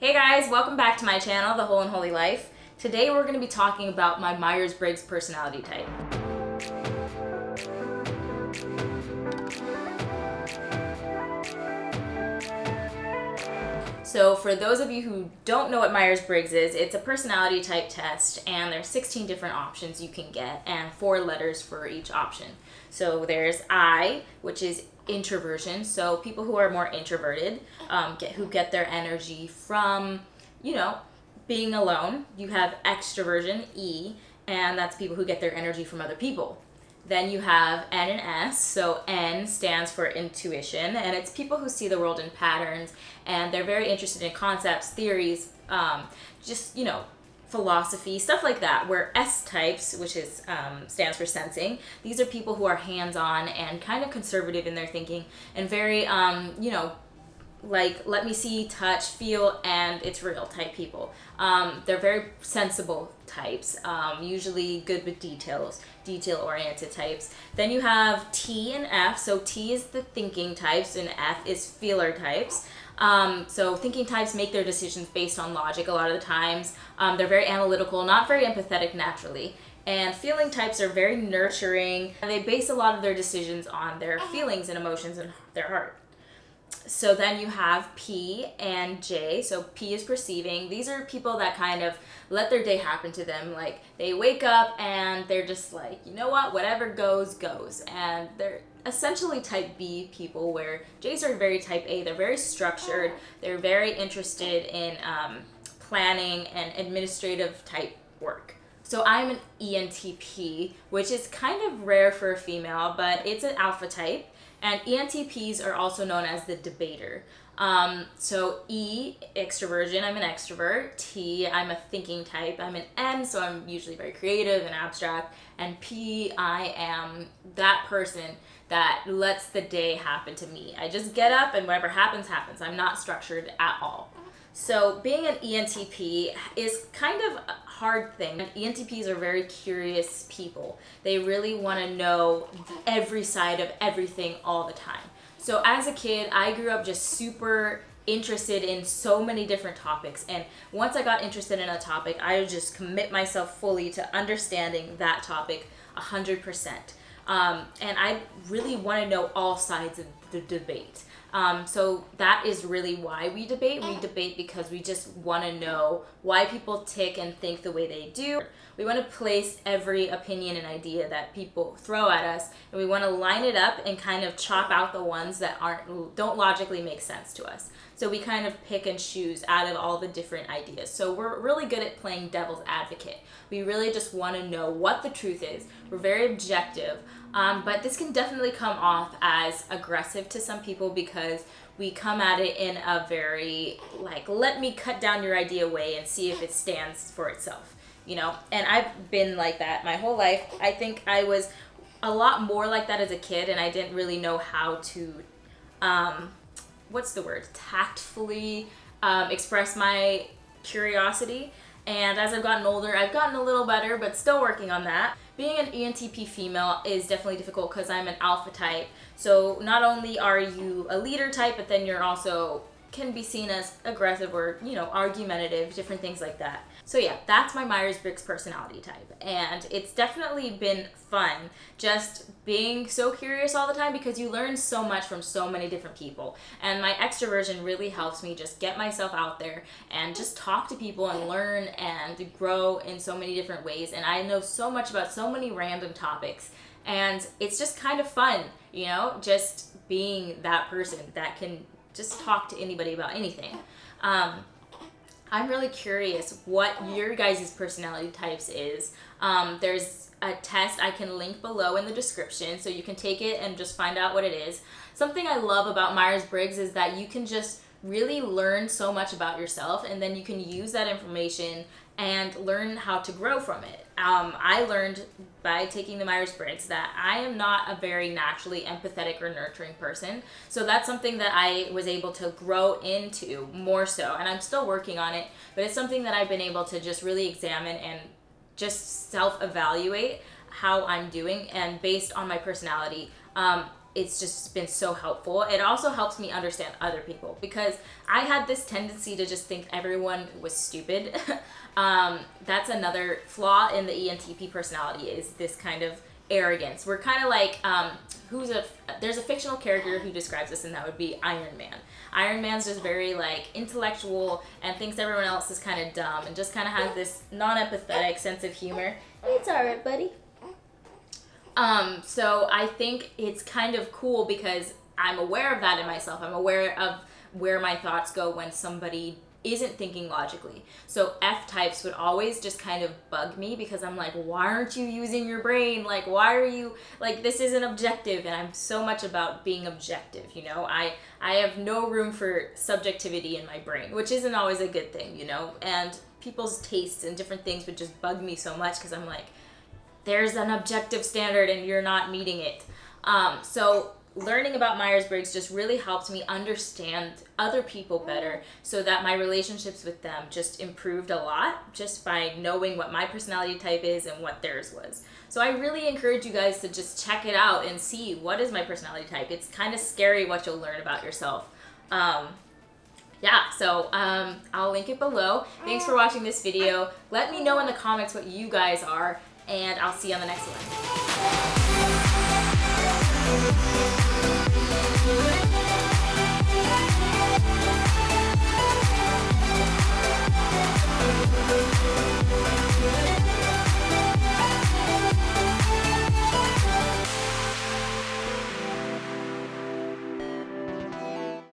Hey guys, welcome back to my channel, The Whole and Holy Life. Today we're going to be talking about my Myers Briggs personality type. So for those of you who don't know what Myers Briggs is, it's a personality type test and there's 16 different options you can get and 4 letters for each option. So there's I, which is introversion, so people who are more introverted, who get their energy from, being alone. You have extroversion, E, and that's people who get their energy from other people. Then you have N and S, so N stands for intuition, and it's people who see the world in patterns, and they're very interested in concepts, theories, philosophy, stuff like that. Where S types, which is stands for sensing, these are people who are hands-on and kind of conservative in their thinking, and very, like let me see, touch, feel, and it's real type people. They're very sensible types, usually good with detail-oriented types. Then you have T and F. So T is the thinking types and F is feeler types. So thinking types make their decisions based on logic a lot of the times. They're very analytical, not very empathetic naturally. And feeling types are very nurturing, and they base a lot of their decisions on their feelings and emotions in their heart. So then you have P and J. So P is perceiving. These are people that kind of let their day happen to them. Like they wake up and they're just like, you know what, whatever goes, goes. And they're essentially type B people, where J's are very type A. They're very structured. They're very interested in planning and administrative type work. So I'm an ENTP, which is kind of rare for a female, but it's an alpha type. And ENTPs are also known as the debater. So E, extroversion, I'm an extrovert. T, I'm a thinking type. I'm an N, so I'm usually very creative and abstract. And P, I am that person that lets the day happen to me. I just get up and whatever happens, happens. I'm not structured at all. So being an ENTP is kind of a hard thing. ENTPs are very curious people. They really want to know every side of everything all the time. So as a kid, I grew up just super interested in so many different topics. And once I got interested in a topic, I would just commit myself fully to understanding that topic 100%. And I really want to know all sides of the debate. So that is really why we debate. We debate because we just want to know why people tick and think the way they do. We want to place every opinion and idea that people throw at us, and we want to line it up and kind of chop out the ones that don't logically make sense to us. So we kind of pick and choose out of all the different ideas. So we're really good at playing devil's advocate. We really just want to know what the truth is. We're very objective. But this can definitely come off as aggressive to some people because we come at it in a very, let me cut down your idea way and see if it stands for itself, And I've been like that my whole life. I think I was a lot more like that as a kid, and I didn't really know how to, tactfully express my curiosity. And as I've gotten older, I've gotten a little better, but still working on that. Being an ENTP female is definitely difficult because I'm an alpha type. So not only are you a leader type, but then you're also can be seen as aggressive or, argumentative, different things like that. So yeah, that's my Myers Briggs personality type. And it's definitely been fun just being so curious all the time because you learn so much from so many different people. And my extroversion really helps me just get myself out there and just talk to people and learn and grow in so many different ways. And I know so much about so many random topics. And it's just kind of fun, just being that person that can just talk to anybody about anything. I'm really curious what your guys' personality types is. There's a test I can link below in the description so you can take it and just find out what it is. Something I love about Myers Briggs is that you can just really learn so much about yourself, and then you can use that information and learn how to grow from it. I learned by taking the Myers Briggs that I am not a very naturally empathetic or nurturing person. So that's something that I was able to grow into more so, and I'm still working on it, but it's something that I've been able to just really examine and just self-evaluate how I'm doing, and based on my personality, it's just been so helpful. It also helps me understand other people, because I had this tendency to just think everyone was stupid. That's another flaw in the ENTP personality, is this kind of arrogance. We're kind of like, there's a fictional character who describes this, and that would be Iron Man. Iron Man's just very like intellectual and thinks everyone else is kind of dumb, and just kind of has this non-empathetic sense of humor. It's alright, buddy. So I think it's kind of cool because I'm aware of that in myself. I'm aware of where my thoughts go when somebody isn't thinking logically. So F types would always just kind of bug me, because I'm like, why aren't you using your brain? Like, why are you, like, this isn't objective. And I'm so much about being objective, you know? I have no room for subjectivity in my brain, which isn't always a good thing, you know? And people's tastes and different things would just bug me so much, because I'm like, there's an objective standard and you're not meeting it. So learning about Myers-Briggs just really helped me understand other people better, so that my relationships with them just improved a lot, just by knowing what my personality type is and what theirs was. So I really encourage you guys to just check it out and see, what is my personality type? It's kind of scary what you'll learn about yourself. Yeah, so I'll link it below. Thanks for watching this video. Let me know in the comments what you guys are, and I'll see you on the next one.